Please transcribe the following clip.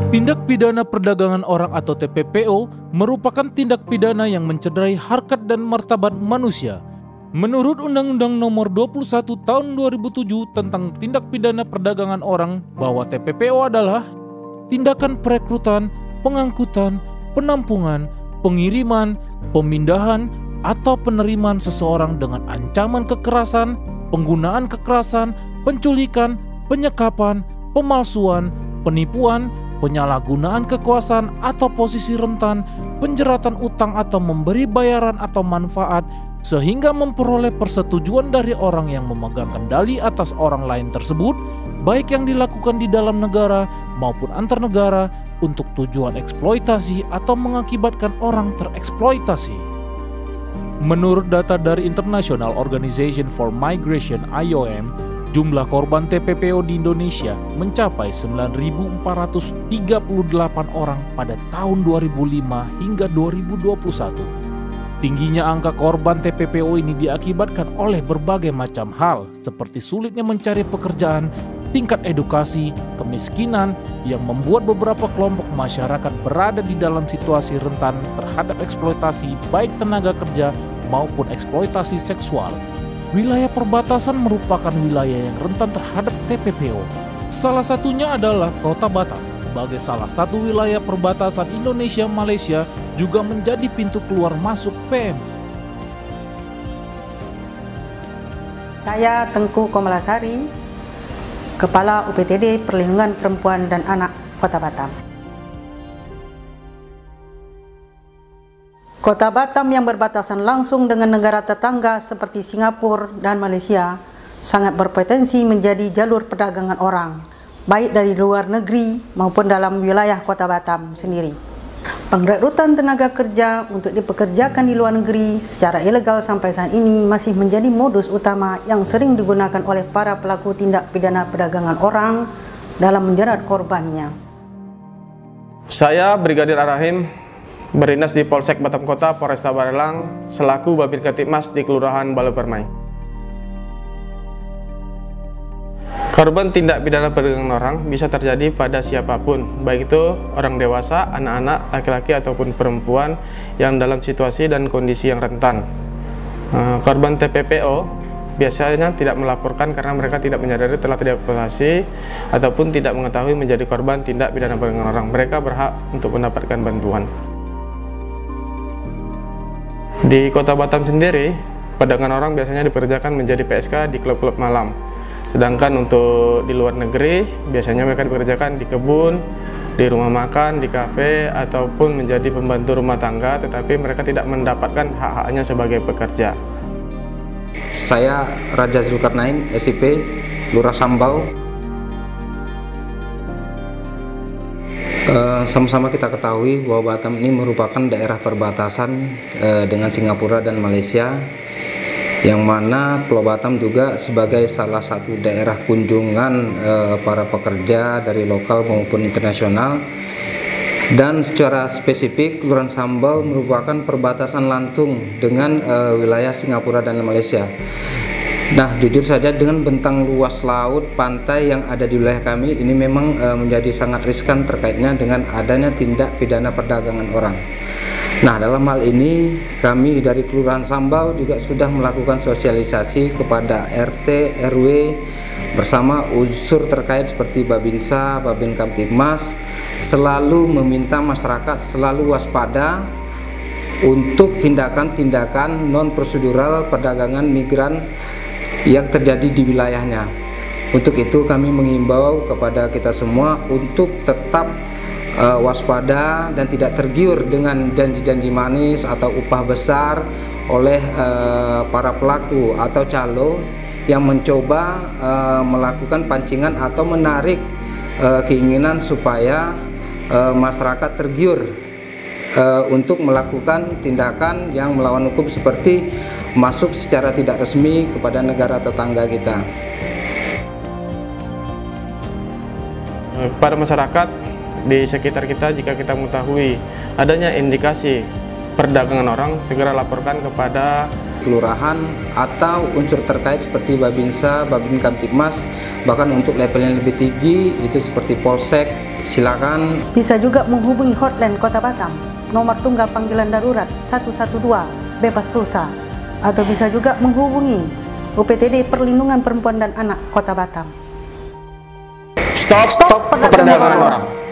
Tindak pidana perdagangan orang atau TPPO merupakan tindak pidana yang mencederai harkat dan martabat manusia. Menurut Undang-Undang Nomor 21 Tahun 2007 tentang tindak pidana perdagangan orang, bahwa TPPO adalah tindakan perekrutan, pengangkutan, penampungan, pengiriman, pemindahan, atau penerimaan seseorang dengan ancaman kekerasan, penggunaan kekerasan, penculikan, penyekapan, pemalsuan, penipuan, penyalahgunaan kekuasaan atau posisi rentan, penjeratan utang atau memberi bayaran atau manfaat sehingga memperoleh persetujuan dari orang yang memegang kendali atas orang lain tersebut, baik yang dilakukan di dalam negara maupun antar negara untuk tujuan eksploitasi atau mengakibatkan orang tereksploitasi. Menurut data dari International Organization for Migration (IOM), jumlah korban TPPO di Indonesia mencapai 9.438 orang pada tahun 2005 hingga 2021. Tingginya angka korban TPPO ini diakibatkan oleh berbagai macam hal, seperti sulitnya mencari pekerjaan, tingkat edukasi, kemiskinan yang membuat beberapa kelompok masyarakat berada di dalam situasi rentan terhadap eksploitasi baik tenaga kerja maupun eksploitasi seksual. Wilayah perbatasan merupakan wilayah yang rentan terhadap TPPO. Salah satunya adalah Kota Batam. Sebagai salah satu wilayah perbatasan Indonesia-Malaysia juga menjadi pintu keluar masuk PMI. Saya Tengku Komalasari, Kepala UPTD Perlindungan Perempuan dan Anak Kota Batam. Kota Batam yang berbatasan langsung dengan negara tetangga seperti Singapura dan Malaysia sangat berpotensi menjadi jalur perdagangan orang, baik dari luar negeri maupun dalam wilayah Kota Batam sendiri. Pengrekrutan tenaga kerja untuk dipekerjakan di luar negeri secara ilegal sampai saat ini masih menjadi modus utama yang sering digunakan oleh para pelaku tindak pidana perdagangan orang dalam menjerat korbannya. Saya Brigadir Arahim, berdinas di Polsek Batam Kota, Polresta Barelang, selaku Babin Ketipmas di Kelurahan Balai Permai. Korban tindak pidana perdagangan orang bisa terjadi pada siapapun, baik itu orang dewasa, anak-anak, laki-laki ataupun perempuan yang dalam situasi dan kondisi yang rentan. Korban TPPO biasanya tidak melaporkan karena mereka tidak menyadari telah dieksploitasi ataupun tidak mengetahui menjadi korban tindak pidana perdagangan orang. Mereka berhak untuk mendapatkan bantuan. Di Kota Batam sendiri, perdagangan orang biasanya dipekerjakan menjadi PSK di klub-klub malam. Sedangkan untuk di luar negeri, biasanya mereka dipekerjakan di kebun, di rumah makan, di kafe, ataupun menjadi pembantu rumah tangga, tetapi mereka tidak mendapatkan hak-haknya sebagai pekerja. Saya Raja Zulkarnain, SIP, Lurah Sambau. Sama-sama kita ketahui bahwa Batam ini merupakan daerah perbatasan dengan Singapura dan Malaysia, yang mana Pulau Batam juga sebagai salah satu daerah kunjungan para pekerja dari lokal maupun internasional. Dan secara spesifik, Kelurahan Sambau merupakan perbatasan lantung dengan wilayah Singapura dan Malaysia. Nah, jujur saja dengan bentang luas laut pantai yang ada di wilayah kami ini memang menjadi sangat riskan terkaitnya dengan adanya tindak pidana perdagangan orang. Nah, dalam hal ini kami dari Kelurahan Sambau juga sudah melakukan sosialisasi kepada RT, RW bersama unsur terkait seperti Babinsa, Babin Kamtibmas, selalu meminta masyarakat selalu waspada untuk tindakan-tindakan non-prosedural perdagangan migran yang terjadi di wilayahnya. Untuk itu kami menghimbau kepada kita semua untuk tetap waspada dan tidak tergiur dengan janji-janji manis atau upah besar oleh para pelaku atau calo yang mencoba melakukan pancingan atau menarik keinginan supaya masyarakat tergiur untuk melakukan tindakan yang melawan hukum seperti masuk secara tidak resmi kepada negara tetangga kita. Kepada masyarakat di sekitar kita, jika kita mengetahui adanya indikasi perdagangan orang, segera laporkan kepada kelurahan atau unsur terkait seperti Babinsa, Babin Kamtibmas, bahkan untuk level yang lebih tinggi itu seperti Polsek, silakan. Bisa juga menghubungi hotline Kota Batam, nomor tunggal panggilan darurat 112 bebas pulsa, atau bisa juga menghubungi UPTD Perlindungan Perempuan dan Anak Kota Batam. Stop perdagangan orang.